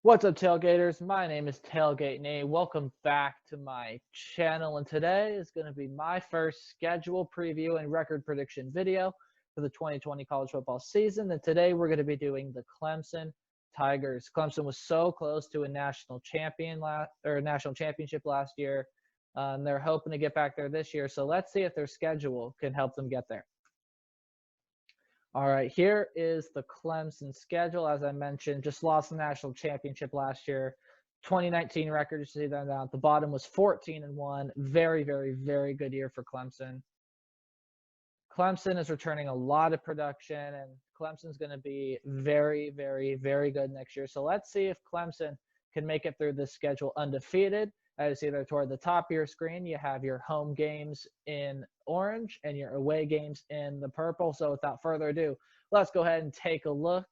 What's up, Tailgaters? My name is Tailgate Nate. Welcome back to my channel, and today is going to be my first schedule preview and record prediction video for the 2020 college football season. And today we're going to be doing the Clemson Tigers. Clemson was so close to a national championship last year. And they're hoping to get back there this year. So let's see if their schedule can help them get there. All right, here is the Clemson schedule. As I mentioned, just lost the national championship last year. 2019 record, you see that down at the bottom, was 14-1. Very, very, very good year for Clemson. Clemson is returning a lot of production, and Clemson's going to be very, very, very good next year. So let's see if Clemson can make it through this schedule undefeated. As you see there toward the top of your screen, you have your home games in orange and your away games in the purple. So without further ado, let's go ahead and take a look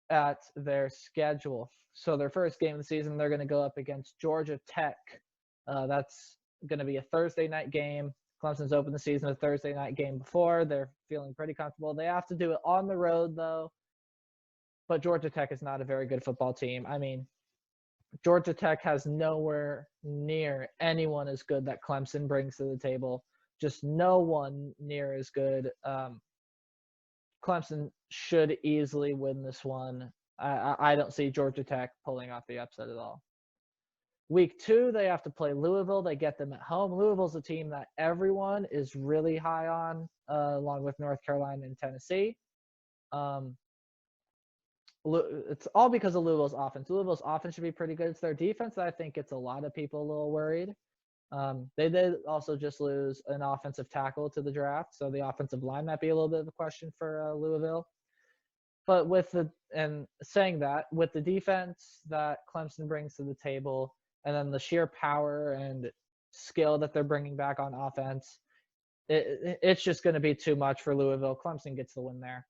at their schedule. So their first game of the season, they're going to go up against Georgia Tech. That's going to be a Thursday night game. Clemson's opened the season a Thursday night game before. They're feeling pretty comfortable. They have to do it on the road, though. But Georgia Tech is not a very good football team. I mean, Georgia Tech has nowhere near anyone as good that Clemson brings to the table. Just no one near as good. Clemson should easily win this one. I don't see Georgia Tech pulling off the upset at all. Week 2, they have to play Louisville. They get them at home. Louisville's a team that everyone is really high on, along with North Carolina and Tennessee. It's all because of Louisville's offense. Louisville's offense should be pretty good. It's their defense that I think gets a lot of people a little worried. They did also just lose an offensive tackle to the draft, so the offensive line might be a little bit of a question for Louisville. But with the defense that Clemson brings to the table, and then the sheer power and skill that they're bringing back on offense, it's just going to be too much for Louisville. Clemson gets the win there.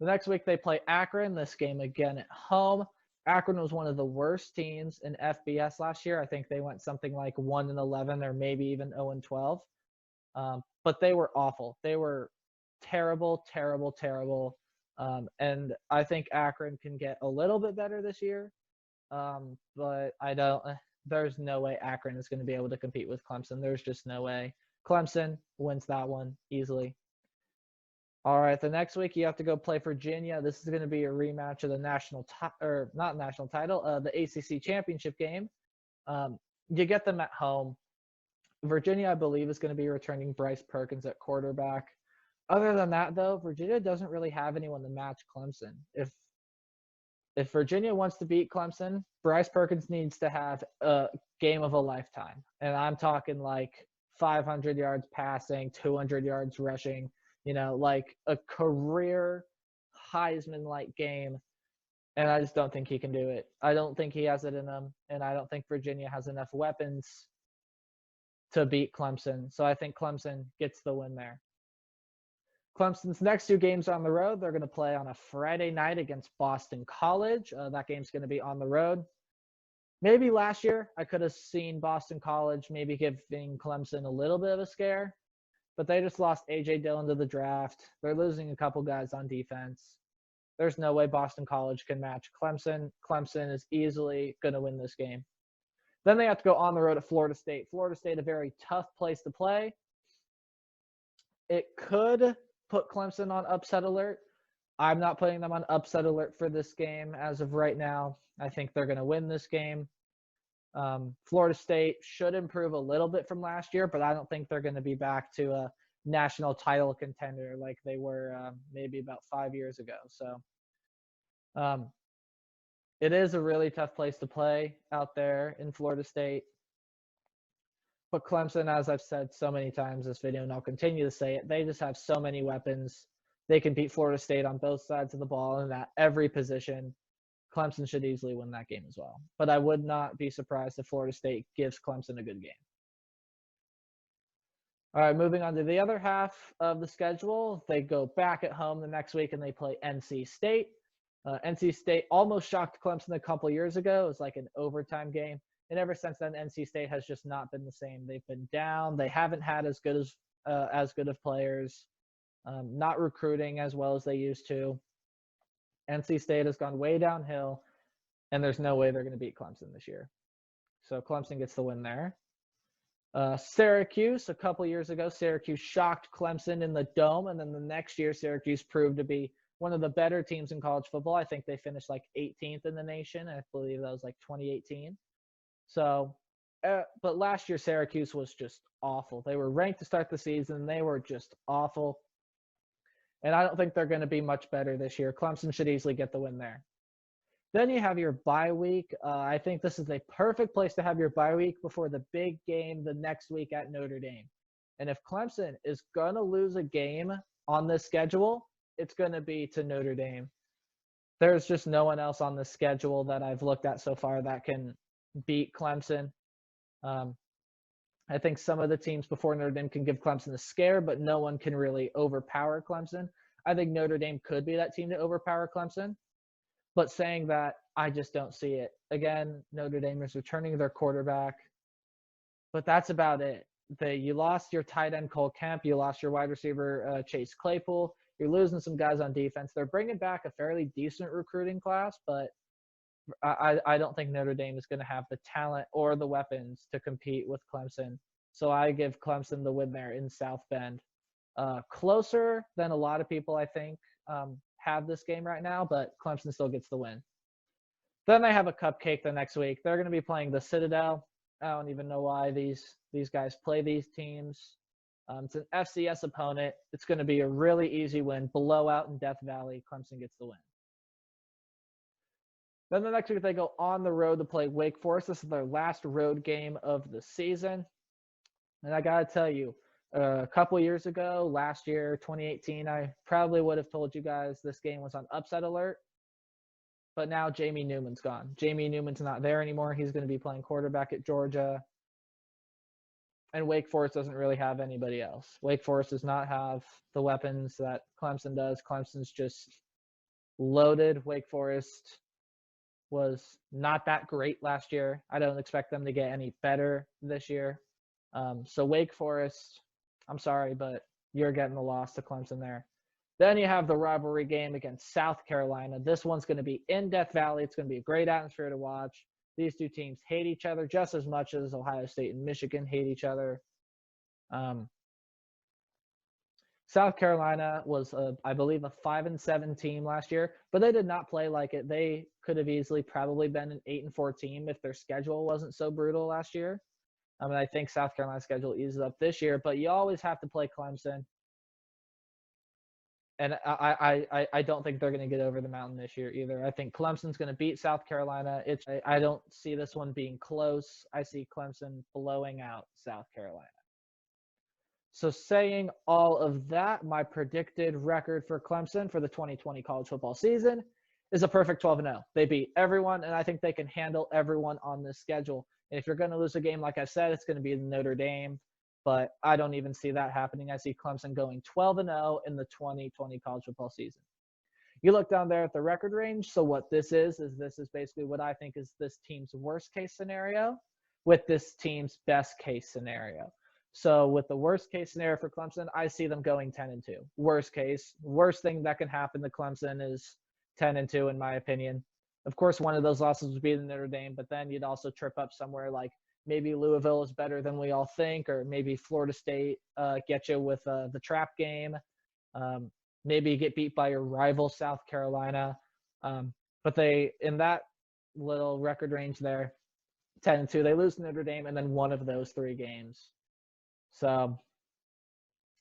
The next week, they play Akron. This game again at home. Akron was one of the worst teams in FBS last year. I think they went something like 1-11 or maybe even 0-12. But they were awful. They were terrible, terrible, terrible. And I think Akron can get a little bit better this year. But there's no way Akron is going to be able to compete with Clemson. There's just no way. Clemson wins that one easily. All right, the next week you have to go play Virginia. This is going to be a rematch of the the ACC championship game. You get them at home. Virginia, I believe, is going to be returning Bryce Perkins at quarterback. Other than that, though, Virginia doesn't really have anyone to match Clemson. If Virginia wants to beat Clemson, Bryce Perkins needs to have a game of a lifetime. And I'm talking like 500 yards passing, 200 yards rushing. Like a career Heisman-like game, and I just don't think he can do it. I don't think he has it in him, and I don't think Virginia has enough weapons to beat Clemson. So I think Clemson gets the win there. Clemson's next 2 games on the road, they're going to play on a Friday night against Boston College. That game's going to be on the road. Maybe last year I could have seen Boston College maybe giving Clemson a little bit of a scare. But they just lost A.J. Dillon to the draft. They're losing a couple guys on defense. There's no way Boston College can match Clemson. Clemson is easily going to win this game. Then they have to go on the road at Florida State. Florida State, a very tough place to play. It could put Clemson on upset alert. I'm not putting them on upset alert for this game as of right now. I think they're going to win this game. Florida State should improve a little bit from last year, but I don't think they're going to be back to a national title contender like they were maybe about 5 years ago. So it is a really tough place to play out there in Florida State. But Clemson, as I've said so many times in this video, and I'll continue to say it, they just have so many weapons. They can beat Florida State on both sides of the ball and at every position. Clemson should easily win that game as well. But I would not be surprised if Florida State gives Clemson a good game. All right, moving on to the other half of the schedule. They go back at home the next week and they play NC State. NC State almost shocked Clemson a couple years ago. It was like an overtime game. And ever since then, NC State has just not been the same. They've been down. They haven't had as good of players, not recruiting as well as they used to. NC State has gone way downhill, and there's no way they're going to beat Clemson this year. So Clemson gets the win there. Syracuse, a couple years ago, Syracuse shocked Clemson in the Dome, and then the next year, Syracuse proved to be one of the better teams in college football. I think they finished like 18th in the nation. I believe that was like 2018. So, but last year, Syracuse was just awful. They were ranked to start the season. They were just awful. And I don't think they're going to be much better this year. Clemson should easily get the win there. Then you have your bye week. I think this is a perfect place to have your bye week before the big game the next week at Notre Dame. And if Clemson is going to lose a game on this schedule, it's going to be to Notre Dame. There's just no one else on the schedule that I've looked at so far that can beat Clemson. I think some of the teams before Notre Dame can give Clemson a scare, but no one can really overpower Clemson. I think Notre Dame could be that team to overpower Clemson. But saying that, I just don't see it. Again, Notre Dame is returning their quarterback. But that's about it. You lost your tight end Cole Kemp. You lost your wide receiver Chase Claypool. You're losing some guys on defense. They're bringing back a fairly decent recruiting class, but I don't think Notre Dame is going to have the talent or the weapons to compete with Clemson. So I give Clemson the win there in South Bend. Closer than a lot of people, I think, have this game right now, but Clemson still gets the win. Then they have a cupcake the next week. They're going to be playing the Citadel. I don't even know why these guys play these teams. It's an FCS opponent. It's going to be a really easy win. Blowout in Death Valley. Clemson gets the win. Then the next week they go on the road to play Wake Forest. This is their last road game of the season. And I got to tell you, a couple years ago, last year, 2018, I probably would have told you guys this game was on upset alert. But now Jamie Newman's gone. Jamie Newman's not there anymore. He's going to be playing quarterback at Georgia. And Wake Forest doesn't really have anybody else. Wake Forest does not have the weapons that Clemson does. Clemson's just loaded. Wake Forest was not that great last year. I don't expect them to get any better this year. So Wake Forest, I'm sorry, but you're getting the loss to Clemson there. Then you have the rivalry game against South Carolina. This one's going to be in Death Valley. It's going to be a great atmosphere to watch. These two teams hate each other just as much as Ohio State and Michigan hate each other. South Carolina was, I believe, a 5-7 team last year, but they did not play like it. They could have easily probably been an 8-4 team if their schedule wasn't so brutal last year. I think South Carolina's schedule eases up this year, but you always have to play Clemson. And I don't think they're going to get over the mountain this year either. I think Clemson's going to beat South Carolina. I don't see this one being close. I see Clemson blowing out South Carolina. So saying all of that, my predicted record for Clemson for the 2020 college football season is a perfect 12-0. They beat everyone, and I think they can handle everyone on this schedule. And if you're going to lose a game, like I said, it's going to be Notre Dame. But I don't even see that happening. I see Clemson going 12-0 in the 2020 college football season. You look down there at the record range. So what this is basically what I think is this team's worst case scenario with this team's best case scenario. So with the worst case scenario for Clemson, I see them going 10-2. Worst case, worst thing that can happen to Clemson is 10-2 in my opinion. Of course, one of those losses would be the Notre Dame, but then you'd also trip up somewhere like maybe Louisville is better than we all think, or maybe Florida State get you with the trap game. Maybe you get beat by your rival South Carolina. But they, in that little record range there, 10-2, they lose to Notre Dame and then one of those three games. So,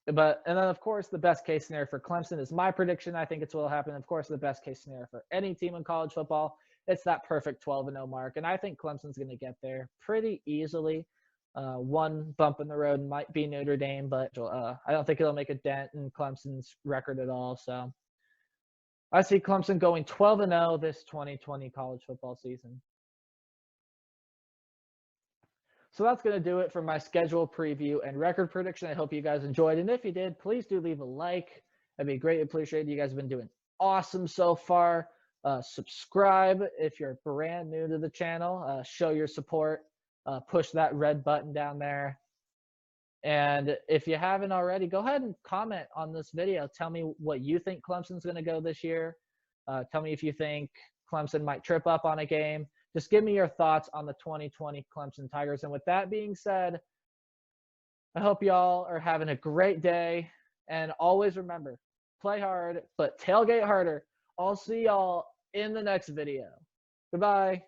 and then of course the best case scenario for Clemson is my prediction. I think it's what will happen. Of course, the best case scenario for any team in college football, it's that perfect 12-0 mark. And I think Clemson's going to get there pretty easily. One bump in the road might be Notre Dame, but I don't think it'll make a dent in Clemson's record at all. So I see Clemson going 12-0 this 2020 college football season. So that's going to do it for my schedule preview and record prediction. I hope you guys enjoyed. And if you did, please do leave a like. I'd be greatly appreciated. You guys have been doing awesome so far. Subscribe if you're brand new to the channel. Show your support. Push that red button down there. And if you haven't already, go ahead and comment on this video. Tell me what you think Clemson's going to go this year. Tell me if you think Clemson might trip up on a game. Just give me your thoughts on the 2020 Clemson Tigers. And with that being said, I hope y'all are having a great day. And always remember, play hard, but tailgate harder. I'll see y'all in the next video. Goodbye.